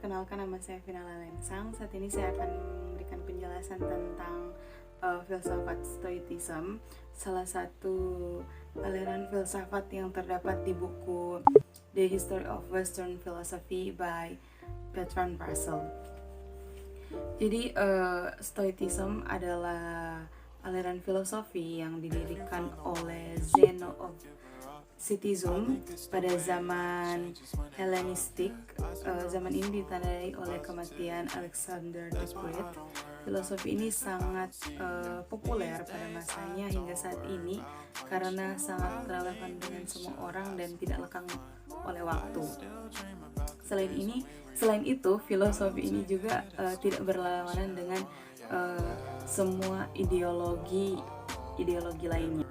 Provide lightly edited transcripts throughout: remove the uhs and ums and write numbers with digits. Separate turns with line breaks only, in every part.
perkenalkan, nama saya Vinala Lensang. Saat ini saya akan memberikan penjelasan tentang filsafat Stoicism, salah satu aliran filsafat yang terdapat di buku The History of Western Philosophy by Bertrand Russell. Jadi Stoicism adalah aliran filosofi yang didirikan oleh Zeno of Citizen pada zaman Helenistik. Zaman ini ditandai oleh kematian Alexander the Great. Filosofi ini sangat populer pada masanya hingga saat ini karena sangat relevan dengan semua orang dan tidak lekang oleh waktu. Selain itu, filosofi ini juga tidak berlawanan dengan semua ideologi lainnya.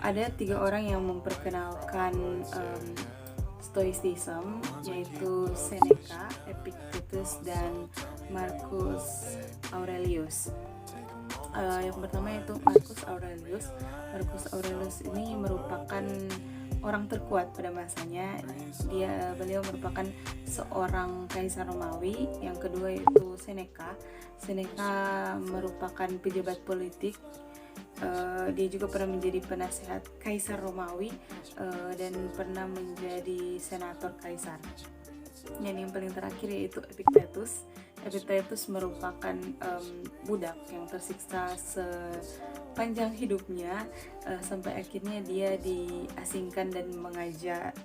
Ada 3 orang yang memperkenalkan Stoicism, yaitu Seneca, Epictetus, dan Marcus Aurelius. Yang pertama yaitu Marcus Aurelius. Marcus Aurelius ini merupakan orang terkuat pada masanya. Beliau merupakan seorang kaisar Romawi. Yang kedua yaitu Seneca. Seneca merupakan pejabat politik. Dia juga pernah menjadi penasehat kaisar Romawi dan pernah menjadi senator kaisar. Dan yang paling terakhir yaitu Epictetus. Epictetus merupakan budak yang tersiksa sepanjang hidupnya sampai akhirnya dia diasingkan dan mengajar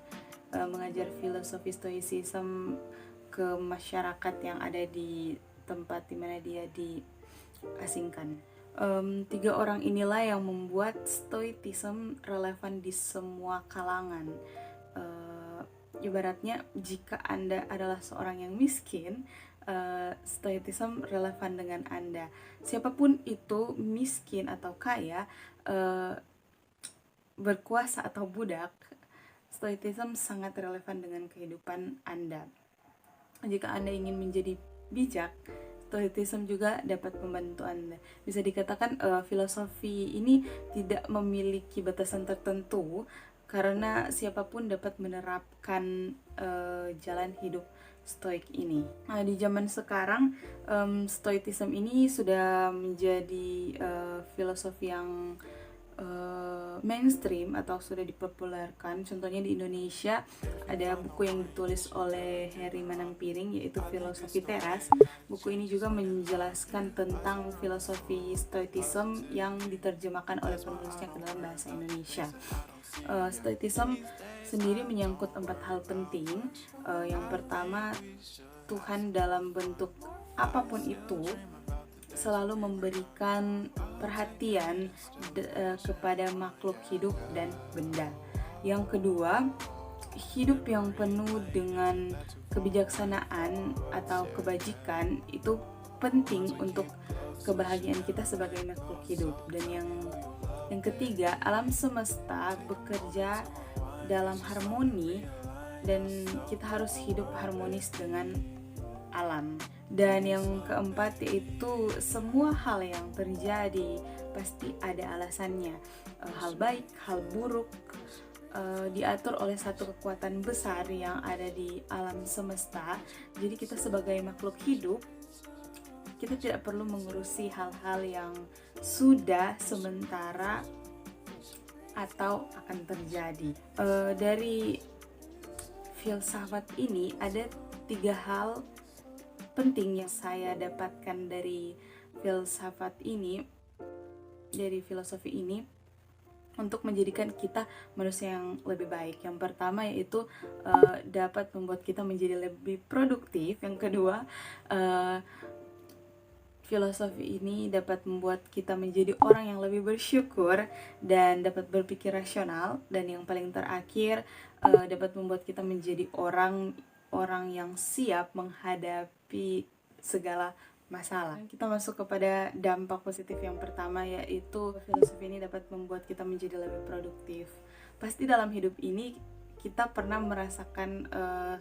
filosofi Stoicism ke masyarakat yang ada di tempat di mana dia diasingkan. 3 orang inilah yang membuat Stoicism relevan di semua kalangan. Ibaratnya jika Anda adalah seorang yang miskin, Stoicism relevan dengan Anda. Siapapun itu, miskin atau kaya, berkuasa atau budak, Stoicism sangat relevan dengan kehidupan Anda. Jika Anda ingin menjadi bijak, Stoicism juga dapat membantu Anda. Bisa dikatakan filosofi ini tidak memiliki batasan tertentu karena siapapun dapat menerapkan jalan hidup Stoik ini. Nah, di zaman sekarang Stoicism ini sudah menjadi filosofi yang mainstream atau sudah dipopulerkan. Contohnya di Indonesia ada buku yang ditulis oleh Heri Manampiring, yaitu Filosofi Teras. Buku ini juga menjelaskan tentang filosofi Stoicism yang diterjemahkan oleh penulisnya ke dalam bahasa Indonesia. Stoicism sendiri menyangkut 4 hal penting. Yang pertama, Tuhan dalam bentuk apapun itu selalu memberikan perhatian kepada makhluk hidup dan benda. Yang kedua, hidup yang penuh dengan kebijaksanaan atau kebajikan itu penting untuk kebahagiaan kita sebagai makhluk hidup. Dan yang ketiga, alam semesta bekerja dalam harmoni dan kita harus hidup harmonis dengan alam. Dan yang keempat yaitu semua hal yang terjadi pasti ada alasannya. Hal baik, hal buruk diatur oleh satu kekuatan besar yang ada di alam semesta. Jadi kita sebagai makhluk hidup, kita tidak perlu mengurusi hal-hal yang sudah sementara atau akan terjadi. Dari filsafat ini ada 3 hal penting yang saya dapatkan dari filsafat ini, dari filosofi ini, untuk menjadikan kita manusia yang lebih baik. Yang pertama yaitu dapat membuat kita menjadi lebih produktif. Yang kedua, filosofi ini dapat membuat kita menjadi orang yang lebih bersyukur dan dapat berpikir rasional. Dan yang paling terakhir, dapat membuat kita menjadi orang yang siap menghadapi segala masalah. Kita masuk kepada dampak positif yang pertama, yaitu filosofi ini dapat membuat kita menjadi lebih produktif. Pasti dalam hidup ini kita pernah merasakan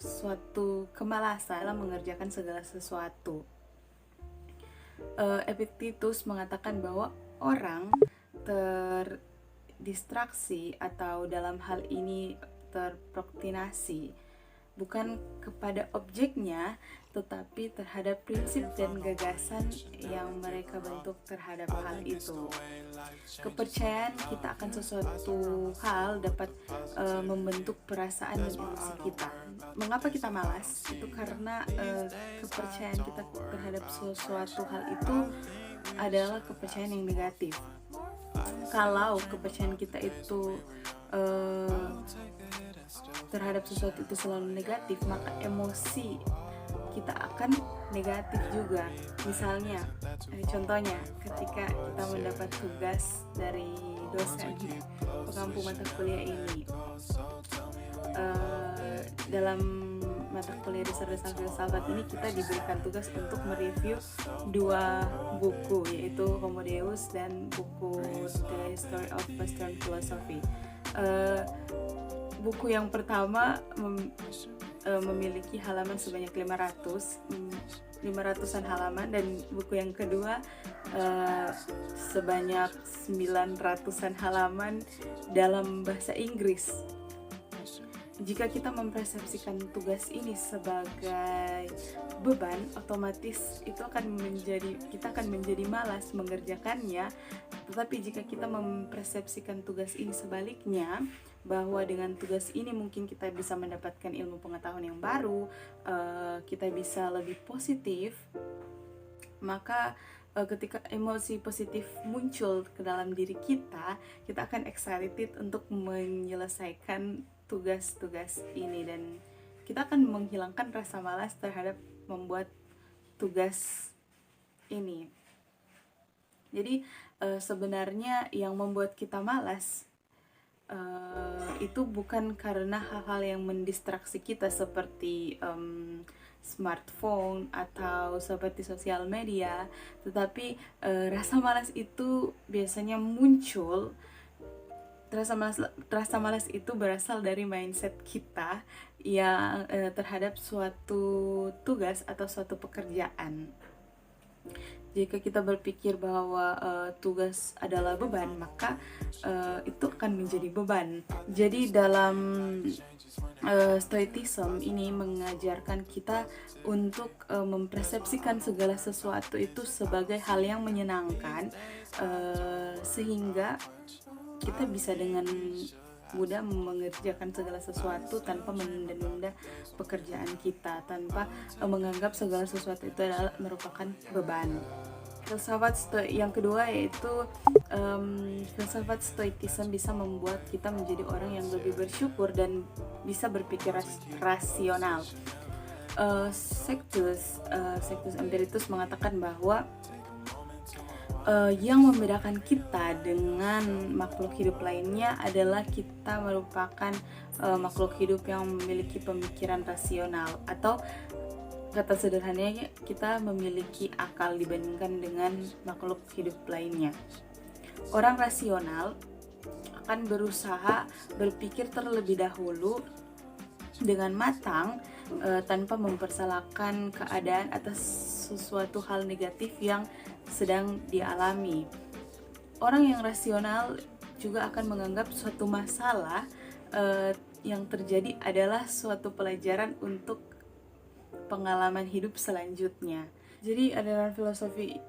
suatu kemalasan dalam mengerjakan segala sesuatu. Epictetus mengatakan bahwa orang terdistraksi atau dalam hal ini terprokrastinasi bukan kepada objeknya, tetapi terhadap prinsip dan gagasan yang mereka bentuk terhadap hal itu. Kepercayaan kita akan sesuatu hal dapat membentuk perasaan dan emosi kita. Mengapa kita malas? Itu karena kepercayaan kita terhadap sesuatu hal itu adalah kepercayaan yang negatif. Kalau kepercayaan kita itu terhadap sesuatu itu selalu negatif, maka emosi kita akan negatif juga. Misalnya, contohnya ketika kita mendapat tugas dari dosen pengampu mata kuliah ini, dalam mata kuliah Dasar-Dasar Filsafat ini kita diberikan tugas untuk mereview 2 buku, yaitu Homo Deus dan buku The History of Western Philosophy. Buku yang pertama memiliki halaman sebanyak 500-an halaman, dan buku yang kedua sebanyak 900-an halaman dalam bahasa Inggris. Jika kita mempersepsikan tugas ini sebagai beban, otomatis itu kita akan menjadi malas mengerjakannya. Tetapi jika kita mempersepsikan tugas ini sebaliknya, bahwa dengan tugas ini mungkin kita bisa mendapatkan ilmu pengetahuan yang baru, kita bisa lebih positif, maka ketika emosi positif muncul ke dalam diri kita akan excited untuk menyelesaikan tugas-tugas ini, dan kita akan menghilangkan rasa malas terhadap membuat tugas ini. Jadi sebenarnya yang membuat kita malas itu bukan karena hal-hal yang mendistraksi kita seperti smartphone atau seperti sosial media, tetapi rasa malas itu biasanya muncul. Rasa malas itu berasal dari mindset kita yang terhadap suatu tugas atau suatu pekerjaan. Jika kita berpikir bahwa tugas adalah beban, maka itu akan menjadi beban. Jadi dalam Stoicism ini mengajarkan kita untuk mempersepsikan segala sesuatu itu sebagai hal yang menyenangkan, sehingga kita bisa dengan mudah mengerjakan segala sesuatu tanpa menunda-nunda pekerjaan kita, tanpa menganggap segala sesuatu itu adalah merupakan beban. Filsafat yang kedua yaitu filsafat Stoicism bisa membuat kita menjadi orang yang lebih bersyukur dan bisa berpikir rasional. Sextus Empiricus mengatakan bahwa yang membedakan kita dengan makhluk hidup lainnya adalah kita merupakan makhluk hidup yang memiliki pemikiran rasional, atau kata sederhananya kita memiliki akal dibandingkan dengan makhluk hidup lainnya. Orang rasional akan berusaha berpikir terlebih dahulu dengan matang, tanpa mempersalahkan keadaan atas sesuatu hal negatif yang sedang dialami. Orang yang rasional juga akan menganggap suatu masalah yang terjadi adalah suatu pelajaran untuk pengalaman hidup selanjutnya. Jadi aliran filosofi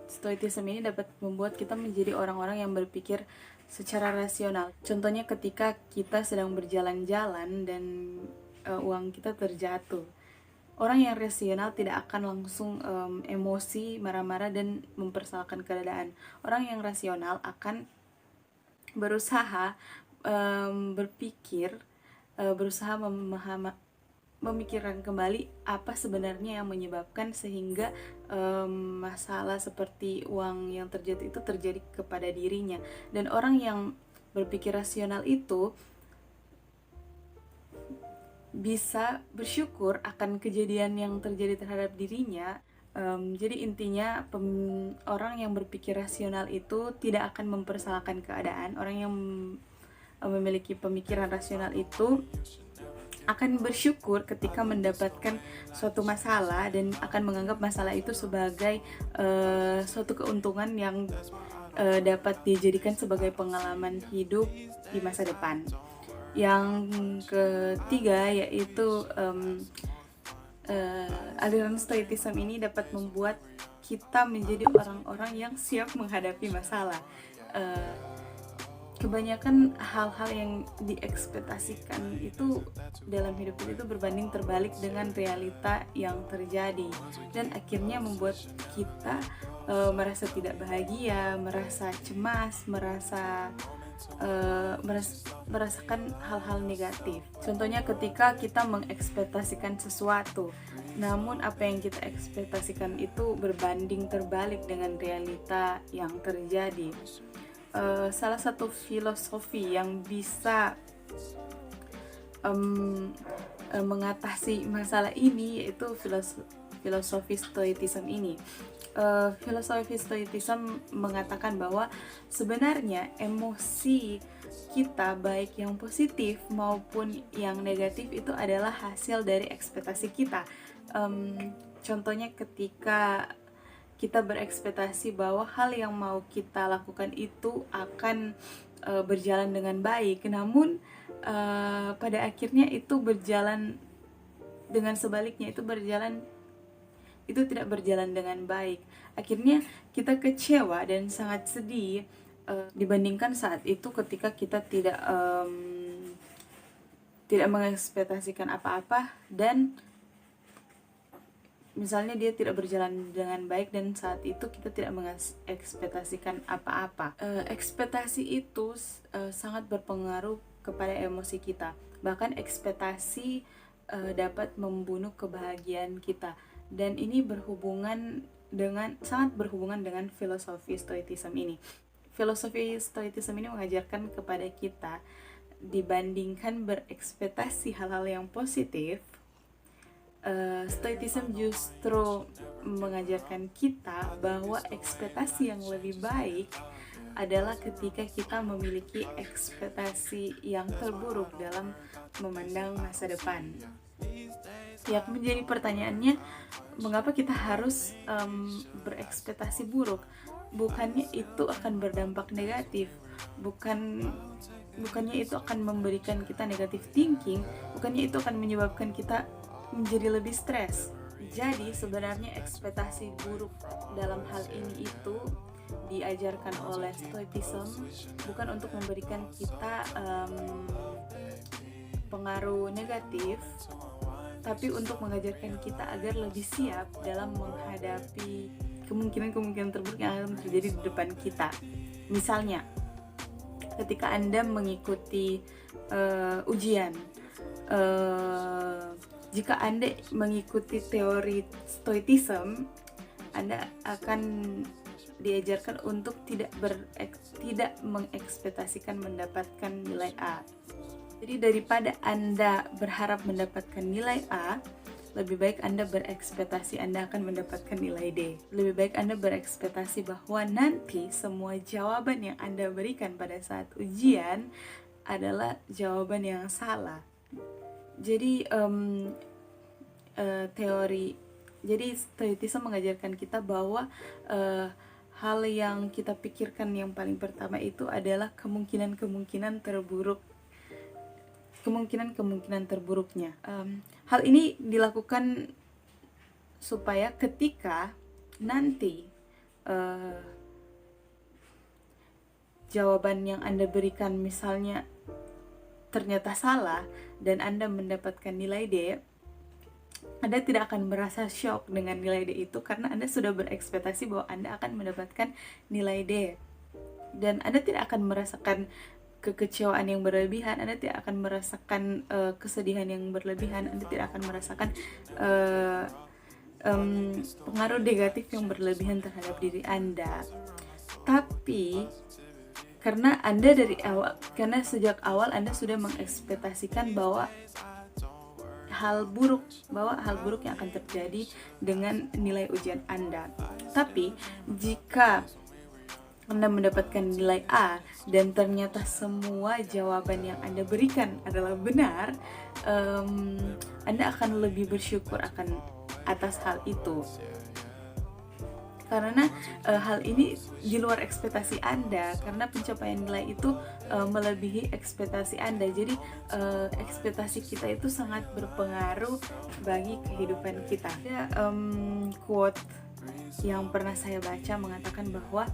Stoicism ini dapat membuat kita menjadi orang-orang yang berpikir secara rasional. Contohnya ketika kita sedang berjalan-jalan dan uang kita terjatuh. Orang yang rasional tidak akan langsung emosi, marah-marah, dan mempersalahkan keadaan. Orang yang rasional akan berusaha berpikir, berusaha memikirkan kembali apa sebenarnya yang menyebabkan sehingga masalah seperti uang yang terjatuh itu terjadi kepada dirinya. Dan orang yang berpikir rasional itu bisa bersyukur akan kejadian yang terjadi terhadap dirinya. Jadi intinya orang yang berpikir rasional itu tidak akan mempersalahkan keadaan. Orang yang memiliki pemikiran rasional itu akan bersyukur ketika mendapatkan suatu masalah dan akan menganggap masalah itu sebagai suatu keuntungan yang dapat dijadikan sebagai pengalaman hidup di masa depan. Yang ketiga yaitu aliran stoicism ini dapat membuat kita menjadi orang-orang yang siap menghadapi masalah. Kebanyakan hal-hal yang diekspektasikan itu dalam hidup itu berbanding terbalik dengan realita yang terjadi, dan akhirnya membuat kita merasa tidak bahagia, merasa cemas, merasakan hal-hal negatif. Contohnya ketika kita mengekspektasikan sesuatu, namun apa yang kita ekspektasikan itu berbanding terbalik dengan realita yang terjadi. Salah satu filosofi yang bisa mengatasi masalah ini yaitu filosofi stoicism ini. Filosofi stoicism mengatakan bahwa sebenarnya emosi kita, baik yang positif maupun yang negatif, itu adalah hasil dari ekspektasi kita. Contohnya ketika kita berekspektasi bahwa hal yang mau kita lakukan itu akan berjalan dengan baik, namun pada akhirnya itu berjalan dengan sebaliknya, itu tidak berjalan dengan baik. Akhirnya kita kecewa dan sangat sedih dibandingkan saat itu ketika kita tidak mengekspektasikan apa-apa, dan misalnya dia tidak berjalan dengan baik dan saat itu kita tidak mengekspektasikan apa-apa. Ekspektasi itu sangat berpengaruh kepada emosi kita. Bahkan ekspektasi dapat membunuh kebahagiaan kita. Dan ini sangat berhubungan dengan filosofi stoicism ini. Filosofi stoicism ini mengajarkan kepada kita, dibandingkan berekspektasi hal-hal yang positif, stoicism justru mengajarkan kita bahwa ekspektasi yang lebih baik adalah ketika kita memiliki ekspektasi yang terburuk dalam memandang masa depan. Ya, menjadi pertanyaannya, mengapa kita harus berekspektasi buruk? Bukannya itu akan berdampak negatif, bukannya itu akan memberikan kita negative thinking, bukannya itu akan menyebabkan kita menjadi lebih stres. Jadi sebenarnya ekspektasi buruk dalam hal ini itu diajarkan oleh stoicism bukan untuk memberikan kita pengaruh negatif, tapi untuk mengajarkan kita agar lebih siap dalam menghadapi kemungkinan-kemungkinan terburuk yang akan terjadi di depan kita. Misalnya, ketika Anda mengikuti ujian, jika Anda mengikuti teori stoicism, Anda akan diajarkan untuk tidak mengekspektasikan mendapatkan nilai A. Jadi daripada Anda berharap mendapatkan nilai A, lebih baik Anda berekspektasi Anda akan mendapatkan nilai D. Lebih baik Anda berekspektasi bahwa nanti semua jawaban yang Anda berikan pada saat ujian adalah jawaban yang salah. Jadi jadi stoicism mengajarkan kita bahwa hal yang kita pikirkan yang paling pertama itu adalah kemungkinan terburuknya. Hal ini dilakukan supaya ketika nanti jawaban yang Anda berikan misalnya ternyata salah dan Anda mendapatkan nilai D, Anda tidak akan merasa shock dengan nilai D itu karena Anda sudah berekspektasi bahwa Anda akan mendapatkan nilai D. Dan Anda tidak akan merasakan kekecewaan yang berlebihan, Anda tidak akan merasakan kesedihan yang berlebihan, Anda tidak akan merasakan pengaruh negatif yang berlebihan terhadap diri Anda. Tapi karena sejak awal Anda sudah mengekspektasikan bahwa hal buruk yang akan terjadi dengan nilai ujian Anda. Tapi jika Anda mendapatkan nilai A dan ternyata semua jawaban yang Anda berikan adalah benar, Anda akan lebih bersyukur atas hal itu. karena hal ini di luar ekspektasi Anda, karena pencapaian nilai itu melebihi ekspektasi Anda. Jadi ekspektasi kita itu sangat berpengaruh bagi kehidupan kita. Ada quote yang pernah saya baca mengatakan bahwa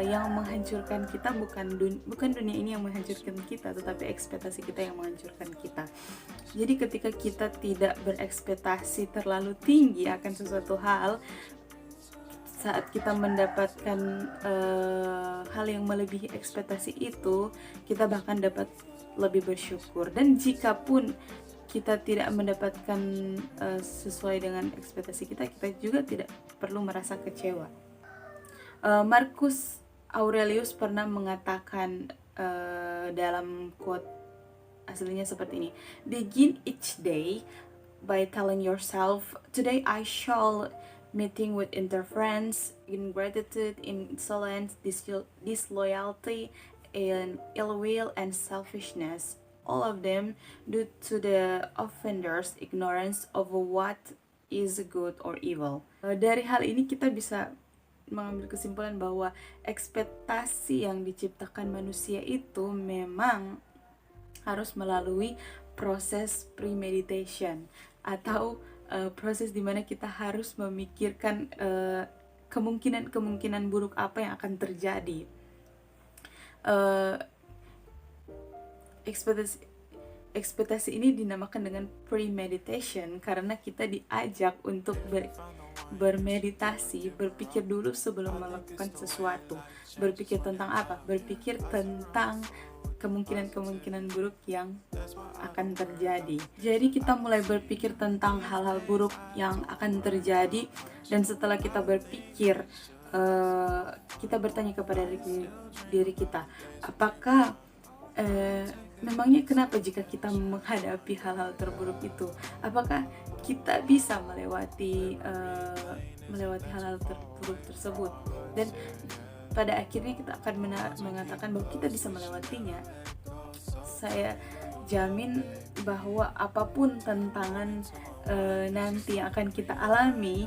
yang menghancurkan kita bukan dunia ini yang menghancurkan kita, tetapi ekspektasi kita yang menghancurkan kita. Jadi ketika kita tidak berekspektasi terlalu tinggi akan sesuatu hal, saat kita mendapatkan hal yang melebihi ekspektasi itu, kita bahkan dapat lebih bersyukur. Dan jika pun kita tidak mendapatkan sesuai dengan ekspektasi kita, kita juga tidak perlu merasa kecewa. Marcus Aurelius pernah mengatakan dalam quote aslinya seperti ini: "Begin each day by telling yourself, today I shall meeting with interference, ingratitude, insolence, disloyalty, and ill will and selfishness. All of them due to the offender's ignorance of what is good or evil." Dari hal ini kita bisa mengambil kesimpulan bahwa ekspektasi yang diciptakan manusia itu memang harus melalui proses premeditation, atau proses dimana kita harus memikirkan kemungkinan buruk apa yang akan terjadi. Ekspektasi ini dinamakan dengan premeditation karena kita diajak untuk bermeditasi, berpikir dulu sebelum melakukan sesuatu. Berpikir tentang apa? Berpikir tentang kemungkinan buruk yang akan terjadi. Jadi kita mulai berpikir tentang hal-hal buruk yang akan terjadi, dan setelah kita berpikir, kita bertanya kepada diri kita, apakah memangnya kenapa jika kita menghadapi hal-hal terburuk itu? Apakah kita bisa melewati hal-hal terburuk tersebut? Dan pada akhirnya kita akan mengatakan bahwa kita bisa melewatinya. Saya jamin bahwa apapun tantangan nanti yang akan kita alami,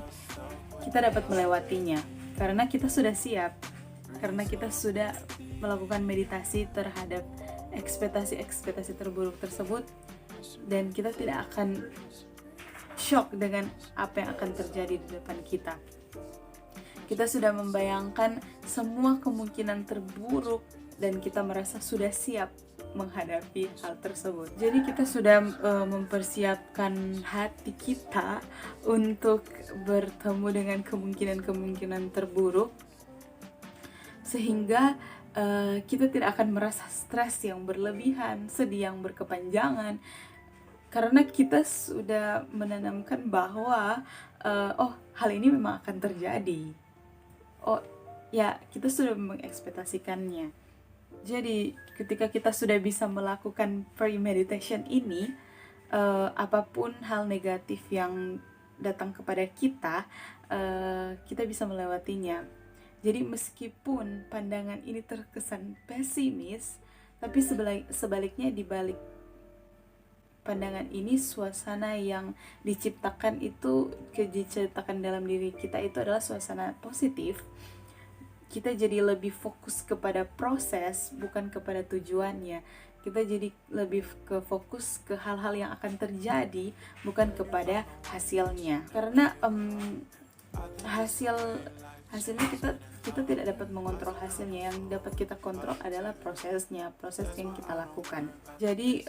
kita dapat melewatinya karena kita sudah siap, karena kita sudah melakukan meditasi terhadap ekspektasi terburuk tersebut, dan kita tidak akan shock dengan apa yang akan terjadi di depan kita. Kita sudah membayangkan semua kemungkinan terburuk dan kita merasa sudah siap menghadapi hal tersebut. Jadi kita sudah mempersiapkan hati kita untuk bertemu dengan kemungkinan terburuk, sehingga kita tidak akan merasa stres yang berlebihan, sedih yang berkepanjangan, karena kita sudah menanamkan bahwa hal ini memang akan terjadi. Kita sudah mengekspektasikannya. Jadi ketika kita sudah bisa melakukan premeditation ini, apapun hal negatif yang datang kepada kita, kita bisa melewatinya. Jadi meskipun pandangan ini terkesan pesimis, tapi sebaliknya di balik pandangan ini, suasana yang diciptakan dalam diri kita itu adalah suasana positif. Kita jadi lebih fokus kepada proses, bukan kepada tujuannya. Kita jadi lebih fokus ke hal-hal yang akan terjadi, bukan kepada hasilnya. Karena hasilnya kita tidak dapat mengontrol hasilnya. Yang dapat kita kontrol adalah proses yang kita lakukan. Jadi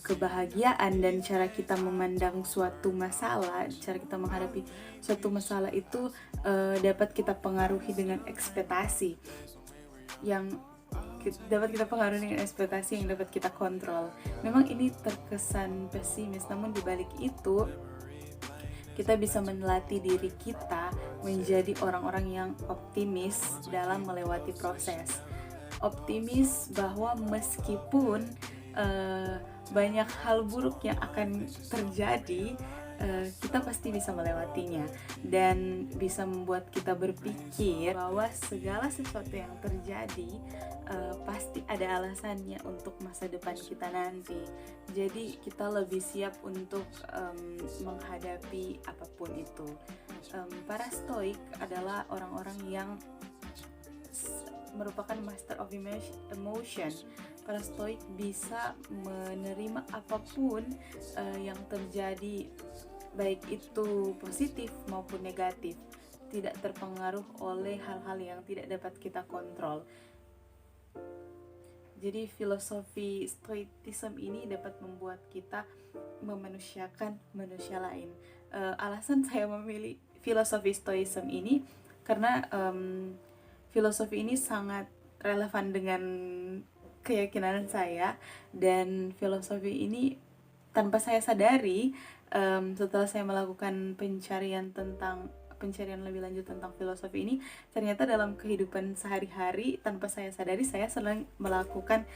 kebahagiaan dan cara kita memandang suatu masalah, cara kita menghadapi suatu masalah itu dapat kita pengaruhi dengan ekspektasi yang dapat kita kontrol. Memang ini terkesan pesimis, namun dibalik itu kita bisa melatih diri kita menjadi orang-orang yang optimis dalam melewati proses. Optimis bahwa meskipun banyak hal buruk yang akan terjadi, kita pasti bisa melewatinya, dan bisa membuat kita berpikir bahwa segala sesuatu yang terjadi pasti ada alasannya untuk masa depan kita nanti. Jadi kita lebih siap untuk menghadapi apapun itu. Para stoik adalah orang-orang yang merupakan master of emotion. Para stoik bisa menerima apapun yang terjadi, baik itu positif maupun negatif, tidak terpengaruh oleh hal-hal yang tidak dapat kita kontrol. Jadi filosofi stoicism ini dapat membuat kita memanusiakan manusia lain. Alasan saya memilih filosofi stoicism ini karena filosofi ini sangat relevan dengan keyakinan saya, dan filosofi ini tanpa saya sadari, setelah saya melakukan pencarian lebih lanjut tentang filosofi ini, ternyata dalam kehidupan sehari-hari tanpa saya sadari saya sering melakukan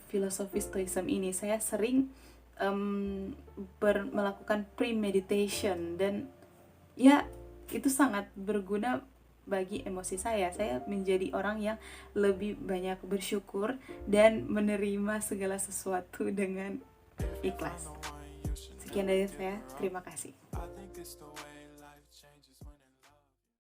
filosofi stoicism ini. Saya sering melakukan premeditation, dan ya itu sangat berguna bagi emosi saya. Saya menjadi orang yang lebih banyak bersyukur dan menerima segala sesuatu dengan ikhlas. Sekian dari saya, terima kasih.